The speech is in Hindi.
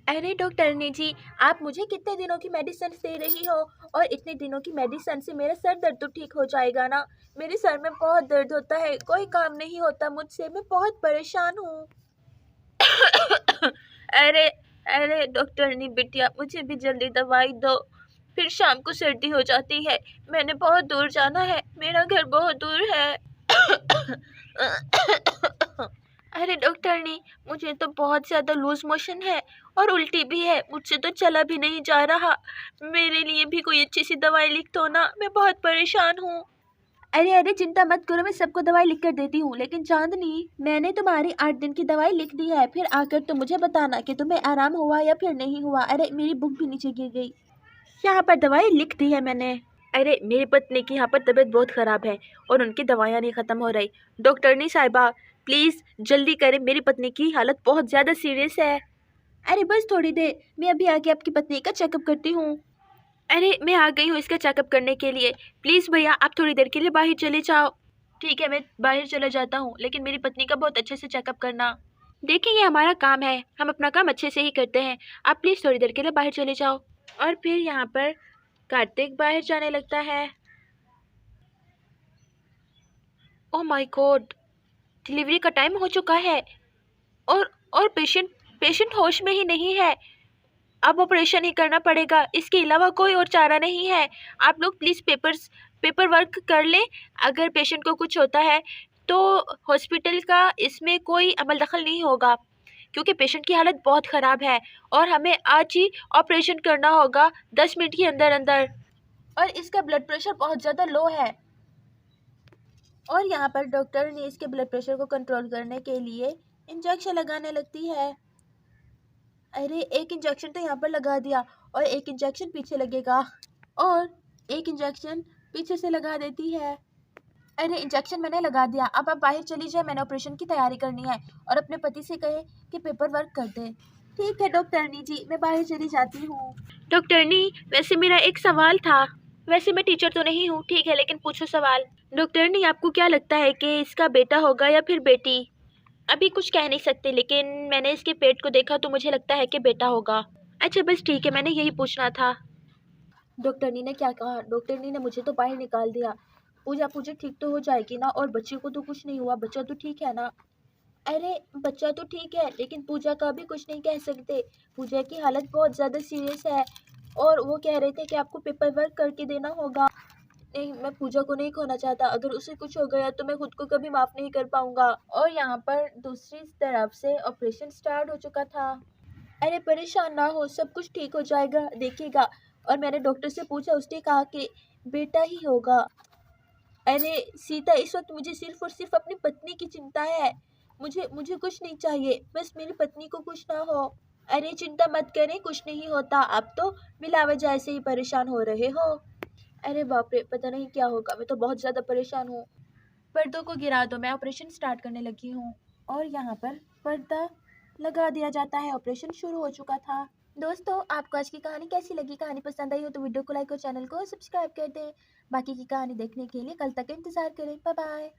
अरे डॉक्टरनी जी, आप मुझे कितने दिनों की मेडिसिन दे रही हो? और इतने दिनों की मेडिसिन से मेरा सर दर्द तो ठीक हो जाएगा ना? मेरे सर में बहुत दर्द होता है, कोई काम नहीं होता मुझसे, मैं बहुत परेशान हूँ। अरे अरे डॉक्टरनी बिटिया, मुझे भी जल्दी दवाई दो, फिर शाम को सर्दी हो जाती है। मैंने बहुत दूर जाना है, मेरा घर बहुत दूर है। अरे डॉक्टरनी, मुझे तो बहुत ज़्यादा लूज मोशन है और उल्टी भी है, मुझसे तो चला भी नहीं जा रहा। मेरे लिए भी कोई अच्छी सी दवाई लिख दो ना, मैं बहुत परेशान हूँ। अरे अरे चिंता मत करो, मैं सबको दवाई लिख कर देती हूँ। लेकिन चांदनी, मैंने तुम्हारी 8 दिन की दवाई लिख दी है, फिर आकर तो मुझे बताना कि तुम्हें आराम हुआ या फिर नहीं हुआ। अरे मेरी बुक भी नीचे गिर गई। यहाँ पर दवाई लिख दी है मैंने। अरे मेरी पत्नी की यहाँ पर तबीयत बहुत ख़राब है और उनकी दवाइयाँ नहीं ख़त्म हो रही। डॉक्टरनी साहिबा, प्लीज़ जल्दी करें, मेरी पत्नी की हालत बहुत ज़्यादा सीरियस है। अरे बस थोड़ी देर, मैं अभी आके आपकी पत्नी का चेकअप करती हूँ। अरे मैं आ गई हूँ इसका चेकअप करने के लिए। प्लीज़ भैया, आप थोड़ी देर के लिए बाहर चले जाओ। ठीक है, मैं बाहर चला जाता हूँ, लेकिन मेरी पत्नी का बहुत अच्छे से चेकअप करना। देखिए, ये हमारा काम है, हम अपना काम अच्छे से ही करते हैं। आप प्लीज़ थोड़ी देर के लिए बाहर चले जाओ। और फिर यहाँ पर कार्तिक बाहर जाने लगता है। ओह माय गॉड, डिलीवरी का टाइम हो चुका है और पेशेंट पेशेंट होश में ही नहीं है। अब ऑपरेशन ही करना पड़ेगा, इसके अलावा कोई और चारा नहीं है। आप लोग प्लीज़ पेपर वर्क कर लें। अगर पेशेंट को कुछ होता है तो हॉस्पिटल का इसमें कोई अमल दखल नहीं होगा, क्योंकि पेशेंट की हालत बहुत ख़राब है और हमें आज ही ऑपरेशन करना होगा 10 मिनट के अंदर अंदर। और इसका ब्लड प्रेशर बहुत ज़्यादा लो है। और यहाँ पर डॉक्टर ने इसके ब्लड प्रेशर को कंट्रोल करने के लिए इंजेक्शन लगाने लगती है। अरे एक इंजेक्शन तो यहाँ पर लगा दिया और एक इंजेक्शन पीछे लगेगा और एक इंजेक्शन पीछे से लगा देती है। अरे इंजेक्शन मैंने लगा दिया, अब आप बाहर चली जाए, मैंने ऑपरेशन की तैयारी करनी है। और अपने पति से कहे कि पेपर वर्क कर दे। ठीक है डॉक्टरनी जी, मैं बाहर चली जाती हूँ। डॉक्टरनी, वैसे मेरा एक सवाल था। वैसे मैं टीचर तो नहीं हूँ, ठीक है, लेकिन पूछो सवाल। डॉक्टरनी, आपको क्या लगता है कि इसका बेटा होगा या फिर बेटी? अभी कुछ कह नहीं सकते, लेकिन मैंने इसके पेट को देखा तो मुझे लगता है कि बेटा होगा। अच्छा बस ठीक है, मैंने यही पूछना था। डॉक्टरनी ने क्या कहा? डॉक्टरनी ने मुझे तो बाहर निकाल दिया। पूजा पूजा ठीक तो हो जाएगी ना? और बच्चे को तो कुछ नहीं हुआ, बच्चा तो ठीक है ना? अरे बच्चा तो ठीक है, लेकिन पूजा का भी कुछ नहीं कह सकते। पूजा की हालत बहुत ज़्यादा सीरियस है और वो कह रहे थे कि आपको पेपर वर्क करके देना होगा। नहीं, मैं पूजा को नहीं खोना चाहता। अगर उसे कुछ हो गया तो मैं खुद को कभी माफ़ नहीं कर पाऊंगा। और यहाँ पर दूसरी तरफ से ऑपरेशन स्टार्ट हो चुका था। अरे परेशान ना हो, सब कुछ ठीक हो जाएगा, देखिएगा। और मैंने डॉक्टर से पूछा, उसने कहा कि बेटा ही होगा। अरे सीता, इस वक्त मुझे सिर्फ और सिर्फ अपनी पत्नी की चिंता है। मुझे मुझे कुछ नहीं चाहिए, बस मेरी पत्नी को कुछ ना हो। अरे चिंता मत करें, कुछ नहीं होता। आप तो बिला वजह से ही परेशान हो रहे हो। अरे बाप रे, पता नहीं क्या होगा, मैं तो बहुत ज़्यादा परेशान हूँ। पर्दों को गिरा दो, मैं ऑपरेशन स्टार्ट करने लगी हूँ। और यहाँ पर पर्दा लगा दिया जाता है, ऑपरेशन शुरू हो चुका था। दोस्तों, आपको आज की कहानी कैसी लगी? कहानी पसंद आई हो तो वीडियो को लाइक और चैनल को सब्सक्राइब कर दें। बाकी की कहानी देखने के लिए कल तक इंतज़ार करें। Bye bye.